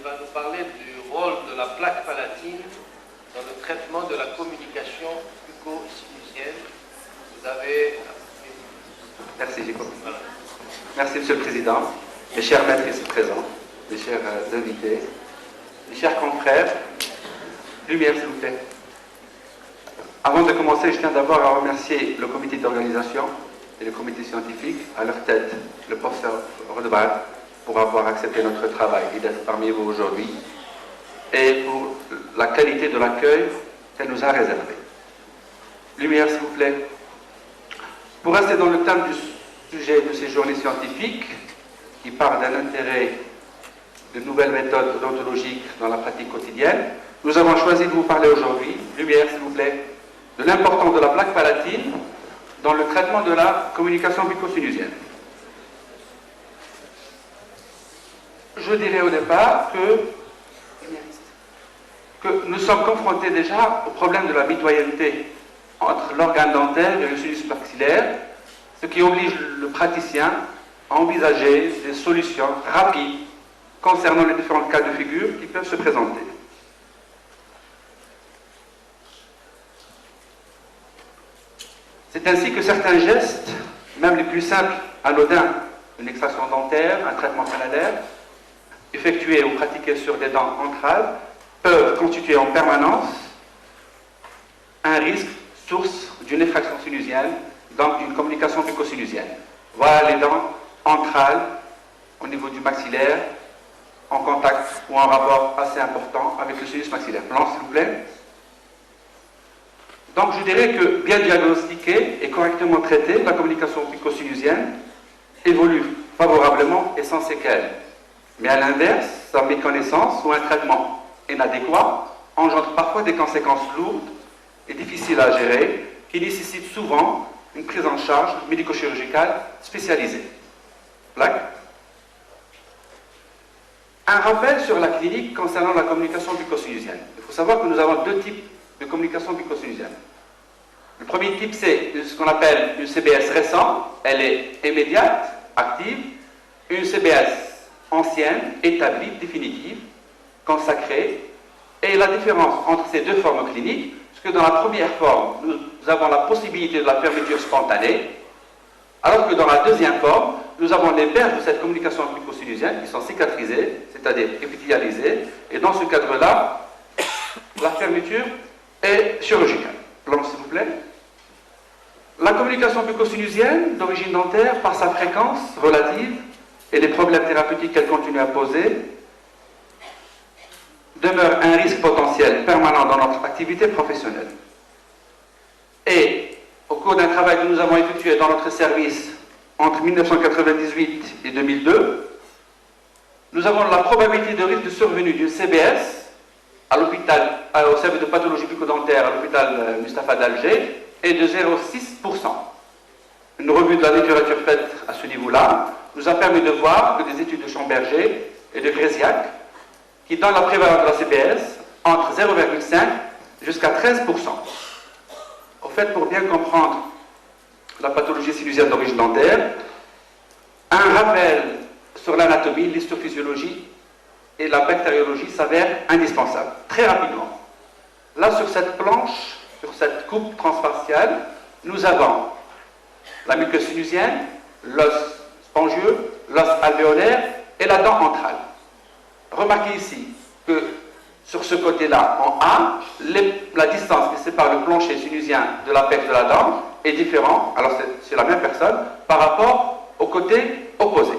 va nous parler du rôle de la plaque palatine dans le traitement de la communication bucco-sinusienne. Vous avez... Merci, Jacob. Voilà. Merci, Monsieur le Président, mes chers maîtres ici présents, mes chers invités, mes chers confrères. Lumière, s'il vous plaît. Avant de commencer, je tiens d'abord à remercier le comité d'organisation et le comité scientifique, à leur tête, le professeur Rodebard, pour avoir accepté notre travail et d'être parmi vous aujourd'hui, et pour la qualité de l'accueil qu'elle nous a réservé. Lumière, s'il vous plaît. Pour rester dans le thème du sujet de ces journées scientifiques, qui parlent d'un intérêt de nouvelles méthodes odontologiques dans la pratique quotidienne, nous avons choisi de vous parler aujourd'hui, lumière s'il vous plaît, de l'importance de la plaque palatine dans le traitement de la communication bucco-sinusienne. Je dirais au départ que nous sommes confrontés déjà au problème de la mitoyenneté entre l'organe dentaire et le sinus maxillaire, ce qui oblige le praticien à envisager des solutions rapides concernant les différents cas de figure qui peuvent se présenter. C'est ainsi que certains gestes, même les plus simples, anodins, une extraction dentaire, un traitement canalaire, effectués ou pratiqués sur des dents entrales, peuvent constituer en permanence un risque source d'une effraction sinusienne, donc d'une communication bucco-sinusienne. Voilà les dents entrales au niveau du maxillaire, en contact ou en rapport assez important avec le sinus maxillaire. Blanc, s'il vous plaît. Donc je dirais que bien diagnostiquée et correctement traitée, la communication bucco-sinusienne évolue favorablement et sans séquelles. Mais à l'inverse, sa méconnaissance ou un traitement inadéquat engendre parfois des conséquences lourdes et difficiles à gérer, qui nécessitent souvent une prise en charge médico-chirurgicale spécialisée. Plaque. Un rappel sur la clinique concernant la communication bucco-sinusienne. Il faut savoir que nous avons deux types de communication bucco-sinusienne. Le premier type, c'est ce qu'on appelle une CBS récente, elle est immédiate, active, une CBS ancienne, établie, définitive, consacrée, et la différence entre ces deux formes cliniques, c'est que dans la première forme, nous avons la possibilité de la fermeture spontanée, alors que dans la deuxième forme, nous avons les berges de cette communication bucco-sinusienne qui sont cicatrisées, c'est-à-dire épithélialisées, et dans ce cadre-là, la fermeture est chirurgicale. Blanc, s'il vous plaît. La communication bucco-sinusienne, d'origine dentaire, par sa fréquence relative et les problèmes thérapeutiques qu'elle continue à poser, demeure un risque potentiel permanent dans notre activité professionnelle. Et au cours d'un travail que nous avons effectué dans notre service entre 1998 et 2002, nous avons la probabilité de risque de survenue d'une CBS à l'hôpital, au service de pathologie bucco-dentaire à l'hôpital Mustapha d'Alger est de 0,6%. Une revue de la littérature faite à ce niveau-là nous a permis de voir que des études de Chamberger et de Gréziac qui donnent la prévalence de la CBS entre 0,5 jusqu'à 13%. Au fait, pour bien comprendre la pathologie sinusienne d'origine dentaire, un rappel sur l'anatomie, l'histophysiologie et la bactériologie s'avère indispensable. Très rapidement. Là, sur cette planche, sur cette coupe transfaciale, nous avons la muqueuse sinusienne, l'os spongieux, l'os alvéolaire et la dent entrale. Remarquez ici que sur ce côté-là, en A, la distance qui sépare le plancher sinusien de l'apex de la dent est différente, alors c'est la même personne, par rapport au côté opposé.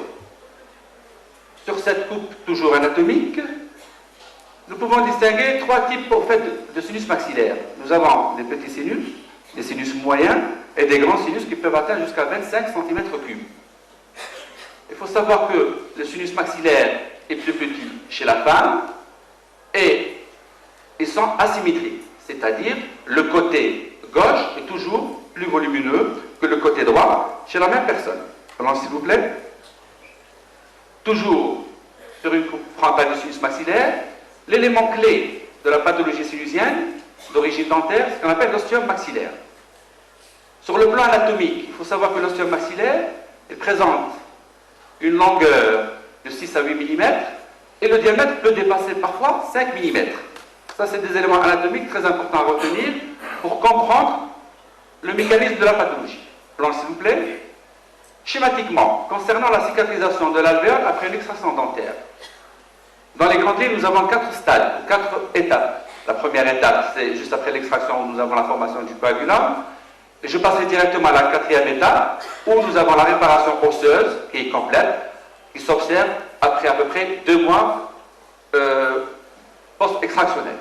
Sur cette coupe toujours anatomique, nous pouvons distinguer trois types au fait de sinus maxillaires. Nous avons des petits sinus, des sinus moyens et des grands sinus qui peuvent atteindre jusqu'à 25 cm3. Il faut savoir que le sinus maxillaire est plus petit chez la femme et ils sont asymétriques, c'est-à-dire le côté gauche est toujours plus volumineux que le côté droit chez la même personne. Alors, s'il vous plaît. Toujours sur une coupe frontale du sinus maxillaire, l'élément clé de la pathologie sinusienne d'origine dentaire, c'est ce qu'on appelle l'ostium maxillaire. Sur le plan anatomique, il faut savoir que l'ostium maxillaire présente une longueur de 6 à 8 mm et le diamètre peut dépasser parfois 5 mm. Ça, c'est des éléments anatomiques très importants à retenir pour comprendre le mécanisme de la pathologie. Planche, s'il vous plaît. Schématiquement, concernant la cicatrisation de l'alvéole après une extraction dentaire, dans les grandes lignes, nous avons 4 stades, 4 étapes. La première étape, c'est juste après l'extraction où nous avons la formation du coagulum. Et je passerai directement à la 4e étape, où nous avons la réparation osseuse, qui est complète, qui s'observe après à peu près 2 mois post-extractionnel.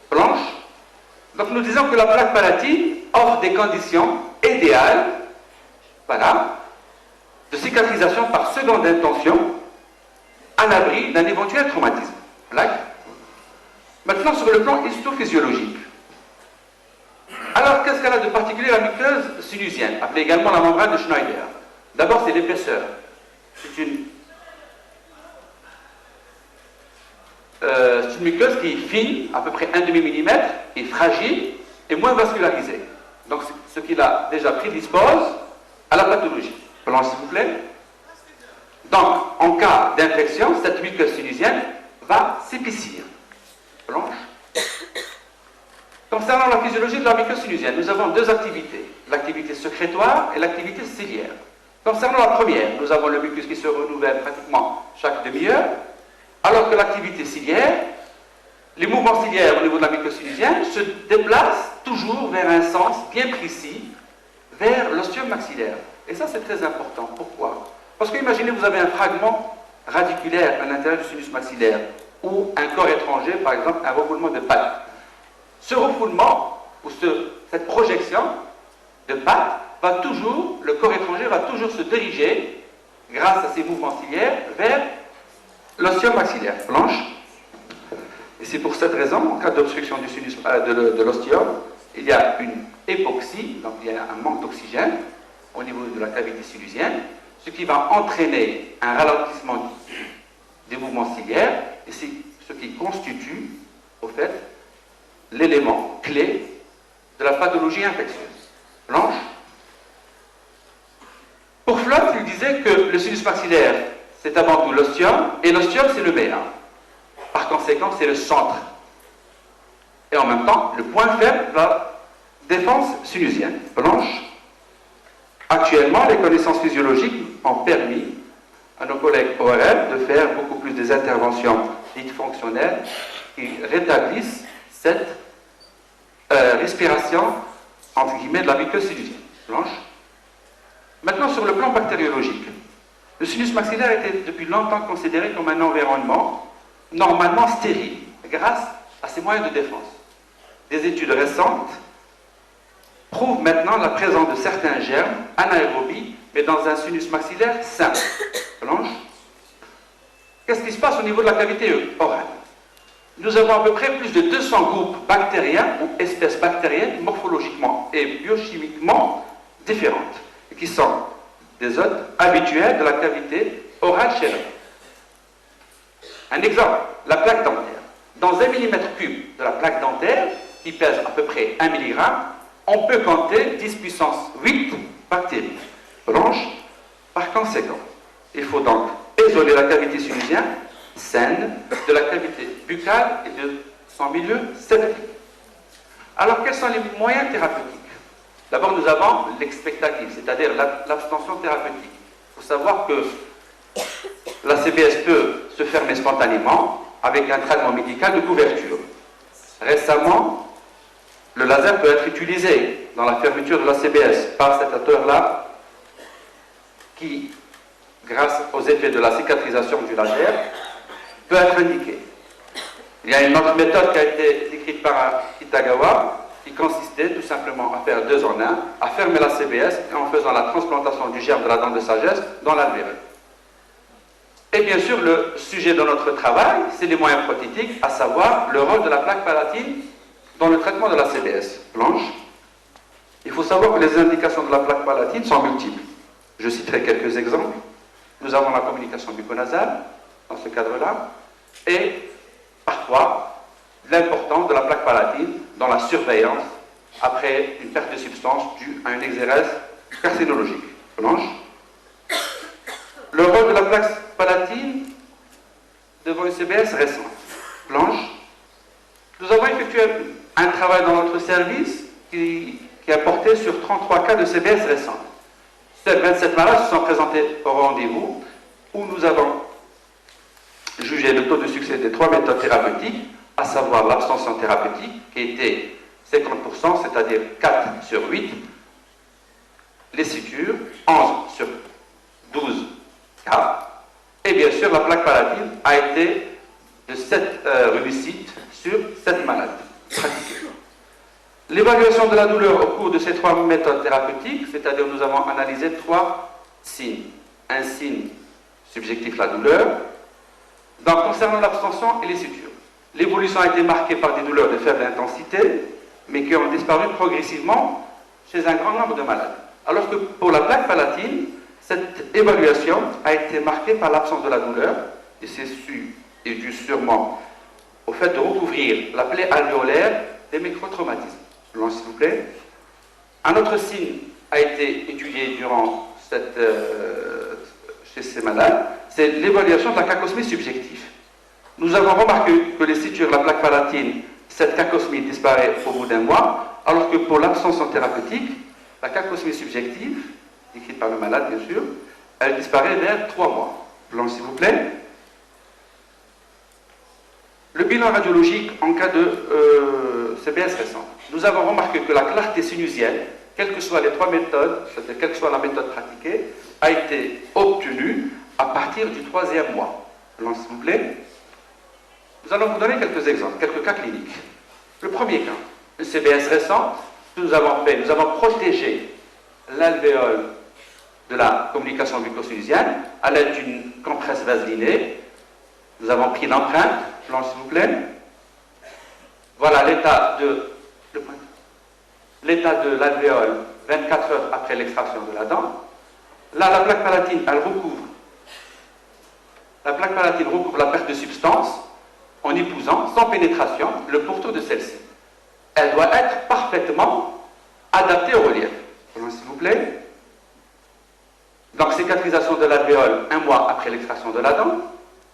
Planche. Donc nous disons que la plaque palatine offre des conditions idéales, voilà, de cicatrisation par seconde intention, à l'abri d'un éventuel traumatisme. Plaque. Maintenant, sur le plan histophysiologique. Alors, qu'est-ce qu'elle a de particulier la muqueuse sinusienne, appelée également la membrane de Schneider? D'abord, c'est l'épaisseur. C'est une muqueuse qui est fine, à peu près 1,5 mm, et fragile et moins vascularisée. Donc, ce qui la déjà prédispose à la pathologie. Planche, s'il vous plaît. Donc, en cas d'infection, cette muqueuse sinusienne va s'épaissir. Planche. Concernant la physiologie de la muqueuse sinusienne, nous avons 2 activités, l'activité sécrétoire et l'activité ciliaire. Concernant la première, nous avons le mucus qui se renouvelle pratiquement chaque demi-heure, alors que l'activité ciliaire, les mouvements ciliaires au niveau de la muqueuse sinusienne se déplacent toujours vers un sens bien précis, vers l'ostium maxillaire. Et ça, c'est très important. Pourquoi? Parce que imaginez, vous avez un fragment radiculaire à l'intérieur du sinus maxillaire, ou un corps étranger, par exemple, un refoulement de pattes. Ce refoulement, ou cette projection de pattes, le corps étranger va toujours se diriger, grâce à ces mouvements ciliaires, vers l'ostium maxillaire. Planche. Et c'est pour cette raison, en cas d'obstruction du sinus de l'ostium, il y a une hypoxie, donc il y a un manque d'oxygène au niveau de la cavité sinusienne, ce qui va entraîner un ralentissement des mouvements ciliaires, et c'est ce qui constitue, au fait, l'élément clé de la pathologie infectieuse. Blanche. Pour Flotte, il disait que le sinus maxillaire, c'est avant tout l'ostium, et l'ostium, c'est le méa. Par conséquent, c'est le centre. Et en même temps, le point faible de la défense sinusienne. Blanche. Actuellement, les connaissances physiologiques ont permis à nos collègues ORL de faire beaucoup plus des interventions dites fonctionnelles qui rétablissent cette respiration, entre guillemets, de la muqueuse sinusienne. Blanche. Maintenant, sur le plan bactériologique, le sinus maxillaire était depuis longtemps considéré comme un environnement normalement stérile, grâce à ses moyens de défense. Des études récentes prouvent maintenant la présence de certains germes anaérobies, mais dans un sinus maxillaire sain. Blanche. Qu'est-ce qui se passe au niveau de la cavité orale? Nous avons à peu près plus de 200 groupes bactériens ou espèces bactériennes morphologiquement et biochimiquement différentes, qui sont des hôtes habituels de la cavité orale chez l'homme. Un exemple, la plaque dentaire. Dans 1 mm3 de la plaque dentaire, qui pèse à peu près 1 mg, on peut compter 10 puissance 8 bactéries blanches. Par conséquent, il faut donc isoler la cavité sinusienne saine de la cavité buccale et de son milieu septique. Alors, quels sont les moyens thérapeutiques? D'abord, nous avons l'expectative, c'est-à-dire l'abstention thérapeutique. Il faut savoir que la CBS peut se fermer spontanément avec un traitement médical de couverture. Récemment, le laser peut être utilisé dans la fermeture de la CBS par cet acteur-là qui, grâce aux effets de la cicatrisation du laser, peut être indiqué. Il y a une autre méthode qui a été décrite par Kitagawa qui consistait tout simplement à faire 2 en 1, à fermer la CBS et en faisant la transplantation du germe de la dent de sagesse dans l'alvéole. Et bien sûr, le sujet de notre travail, c'est les moyens prothétiques, à savoir le rôle de la plaque palatine dans le traitement de la CBS. Blanche. Il faut savoir que les indications de la plaque palatine sont multiples. Je citerai quelques exemples. Nous avons la communication bucco-nasale, dans ce cadre-là, et parfois l'importance de la plaque palatine dans la surveillance après une perte de substance due à une exérèse carcinologique. Blanche. Le rôle de la plaque palatine devant une CBS récente. Blanche. Nous avons effectué un travail dans notre service qui a porté sur 33 cas de CBS récents. Ces 27 malades se sont présentés au rendez-vous où nous avons jugé le taux de succès des 3 méthodes thérapeutiques, à savoir l'abstention thérapeutique, qui était 50%, c'est-à-dire 4 sur 8, les sutures, 11 sur 12 cas, et bien sûr la plaque palatine a été de 7 réussites sur 7 malades pratiqués. L'évaluation de la douleur au cours de ces 3 méthodes thérapeutiques, c'est-à-dire nous avons analysé 3 signes. Un signe subjectif, la douleur. Donc, concernant l'abstention et les sutures, l'évolution a été marquée par des douleurs de faible intensité, mais qui ont disparu progressivement chez un grand nombre de malades. Alors que pour la plaque palatine, cette évaluation a été marquée par l'absence de la douleur, et c'est dû sûrement au fait de recouvrir la plaie alvéolaire des microtraumatismes. S'il vous plaît. Un autre signe a été étudié durant chez ces malades, c'est l'évaluation de la cacosmie subjective. Nous avons remarqué que les sutures de la plaque palatine, cette cacosmie disparaît au bout d'un mois, alors que pour l'abstention thérapeutique, la cacosmie subjective, décrite par le malade bien sûr, elle disparaît vers 3 mois. Blanc s'il vous plaît. Le bilan radiologique en cas de CBS récent. Nous avons remarqué que la clarté sinusienne, quelles que soient les 3 méthodes, c'est-à-dire quelle que soit la méthode pratiquée, a été obtenue à partir du 3e mois. Blanc s'il vous plaît. Nous allons vous donner quelques exemples, quelques cas cliniques. Le premier cas, une CBS récente, nous avons protégé l'alvéole de la communication bucco-sinusienne à l'aide d'une compresse vaselinée. Nous avons pris l'empreinte, blanche s'il vous plaît. Voilà l'état de l'alvéole 24 heures après l'extraction de la dent. Là, la plaque palatine, elle recouvre. La plaque palatine recouvre la perte de substance en épousant, sans pénétration, le pourtour de celle-ci. Elle doit être parfaitement adaptée au relief. S'il vous plaît. Donc, cicatrisation de l'alvéole 1 mois après l'extraction de la dent.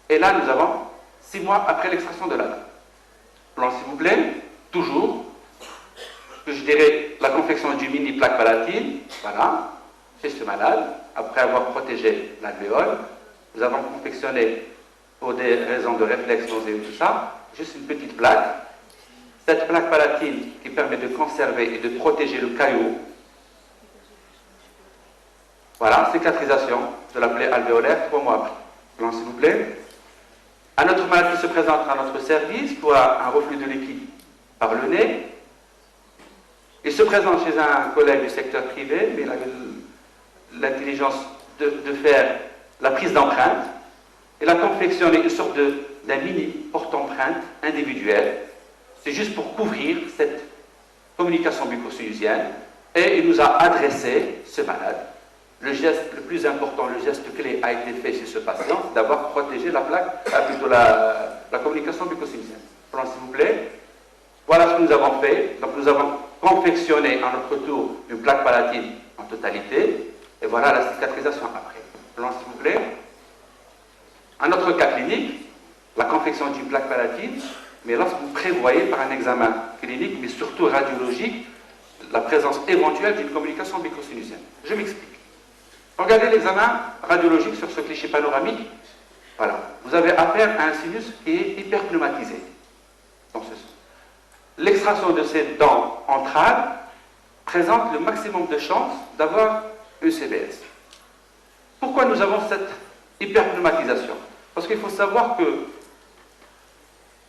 Et là, nous avons 6 mois après l'extraction de la dent. Blanc, s'il vous plaît. Toujours. Je dirais la confection du mini plaque palatine. Voilà. Chez ce malade, après avoir protégé l'alvéole, nous avons confectionné, pour des raisons de réflexe nauséeux et tout ça, juste une petite plaque. Cette plaque palatine qui permet de conserver et de protéger le caillot. Voilà, cicatrisation de la plaie alvéolaire 3 mois après. Blanc, s'il vous plaît. Un autre malade qui se présente à notre service pour un reflux de liquide par le nez. Il se présente chez un collègue du secteur privé, mais il avait l'intelligence de faire la prise d'empreinte. Il a confectionné une sorte d'un mini porte-empreinte individuel. C'est juste pour couvrir cette communication bucco-sinusienne. Et il nous a adressé ce malade. Le geste le plus important, le geste clé a été fait chez ce patient, c'est d'avoir protégé la plaque, plutôt la communication bucco-sinusienne. S'il vous plaît. Voilà ce que nous avons fait. Donc nous avons confectionné à notre tour une plaque palatine en totalité. Et voilà la cicatrisation après. Blanc, s'il vous plaît. Un autre cas clinique, la confection d'une plaque palatine, mais lorsque vous prévoyez par un examen clinique, mais surtout radiologique, la présence éventuelle d'une communication bucco-sinusienne. Je m'explique. Regardez l'examen radiologique sur ce cliché panoramique. Voilà. Vous avez affaire à un sinus qui est hyperpneumatisé. Dans ce sens. L'extraction de ces dents entrales présente le maximum de chances d'avoir une CBS. Pourquoi nous avons cette hyperpneumatisation? Parce qu'il faut savoir que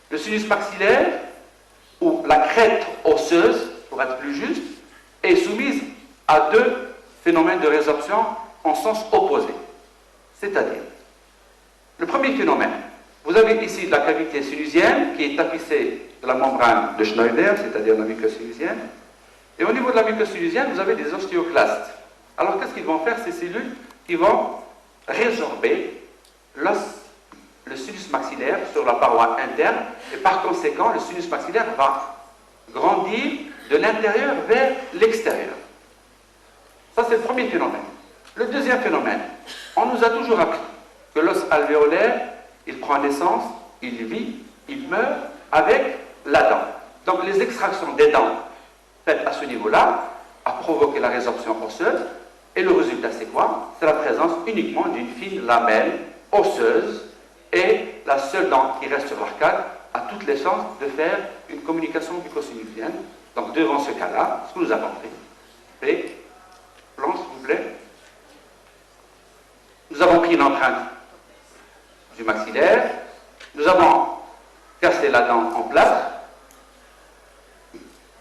le sinus maxillaire, ou la crête osseuse, pour être plus juste, est soumise à 2 phénomènes de résorption en sens opposé. C'est-à-dire, le premier phénomène, vous avez ici la cavité sinusienne qui est tapissée de la membrane de Schneider, c'est-à-dire la muqueuse sinusienne, et au niveau de la muqueuse sinusienne, vous avez des ostéoclastes. Alors qu'est-ce qu'ils vont faire, ces cellules? Ils vont résorber le sinus maxillaire sur la paroi interne, et par conséquent, le sinus maxillaire va grandir de l'intérieur vers l'extérieur. Ça, c'est le premier phénomène. Le deuxième phénomène, on nous a toujours appris que l'os alvéolaire il prend naissance, il vit, il meurt avec la dent. Donc les extractions des dents faites à ce niveau-là a provoqué la résorption osseuse. Et le résultat, c'est quoi? C'est la présence uniquement d'une fine lamelle osseuse et la seule dent qui reste sur l'arcade a toutes les chances de faire une communication bucco-sinusienne. Donc devant ce cas-là, ce que nous avons fait, et plan s'il vous plaît, nous avons pris une empreinte du maxillaire, nous avons cassé la dent en plâtre,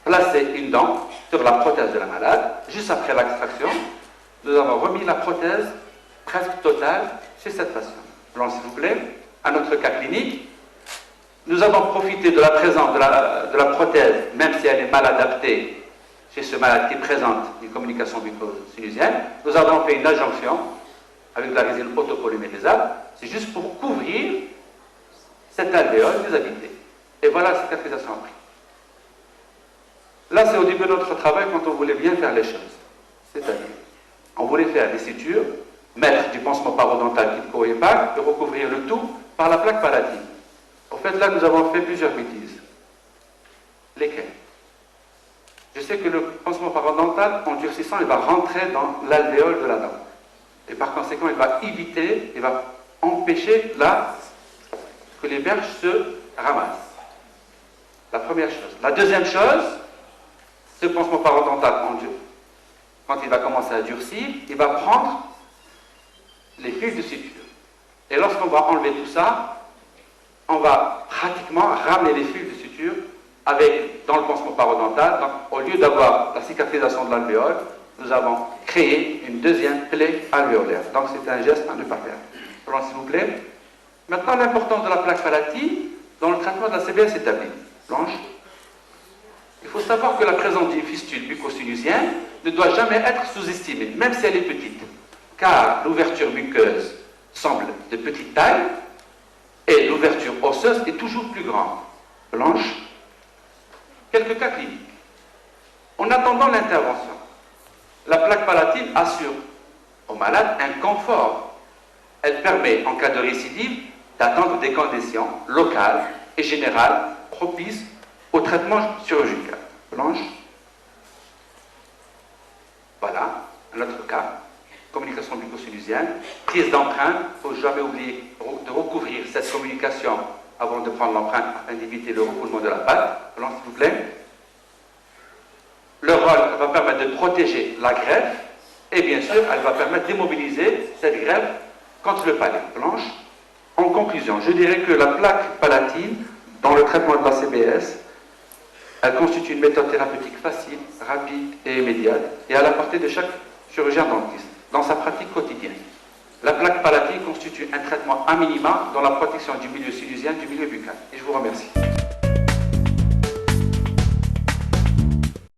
placé une dent sur la prothèse de la malade. Juste après l'extraction, nous avons remis la prothèse presque totale chez cette patiente. Plan s'il vous plaît, à notre cas clinique, nous avons profité de la présence de la prothèse, même si elle est mal adaptée chez ce malade qui présente une communication bucco-sinusienne. Nous avons fait une adjonction avec de la résine autopolymérisable. C'est juste pour couvrir cette alvéole déshabitée. Et voilà la cicatrisation après. Là, c'est au début de notre travail quand on voulait bien faire les choses. C'est-à-dire, on voulait faire des sutures, mettre du pansement parodontal qui ne pas et recouvrir le tout par la plaque palatine. En fait, là, nous avons fait plusieurs bêtises. Lesquelles? Je sais que le pansement parodontal, en durcissant, il va rentrer dans l'alvéole de la dent. Et par conséquent, il va éviter, il va empêcher que les berges se ramassent. La première chose. La deuxième chose, ce pansement parodontal, quand il va commencer à durcir, il va prendre les fils de suture. Et lorsqu'on va enlever tout ça, on va pratiquement ramener les fils de suture dans le pansement parodontal. Donc, au lieu d'avoir la cicatrisation de l'alvéole, nous avons créé une deuxième plaie alvéolaire. Donc, c'est un geste à ne pas faire. Plan, s'il vous plaît. Maintenant, l'importance de la plaque palatine dans le traitement de la CBS établie. Blanche. Il faut savoir que la présence d'une fistule bucco-sinusienne ne doit jamais être sous-estimée, même si elle est petite, car l'ouverture muqueuse semble de petite taille et l'ouverture osseuse est toujours plus grande. Blanche. Quelques cas cliniques. En attendant l'intervention, la plaque palatine assure au malade un confort. Elle permet, en cas de récidive, d'attendre des conditions locales et générales propices au traitement chirurgical. Blanche. Voilà, un autre cas. Communication bucco-sinusienne. Prise d'empreinte. Il ne faut jamais oublier de recouvrir cette communication avant de prendre l'empreinte afin d'éviter le refoulement de la pâte. Blanche, s'il vous plaît. Le rôle va permettre de protéger la greffe et bien sûr, elle va permettre d'immobiliser cette greffe contre le palais. Blanche. En conclusion, je dirais que la plaque palatine, dans le traitement de la CBS, elle constitue une méthode thérapeutique facile, rapide et immédiate et à la portée de chaque chirurgien dentiste dans sa pratique quotidienne. La plaque palatine constitue un traitement à minima dans la protection du milieu sinusien, du milieu buccal. Et je vous remercie.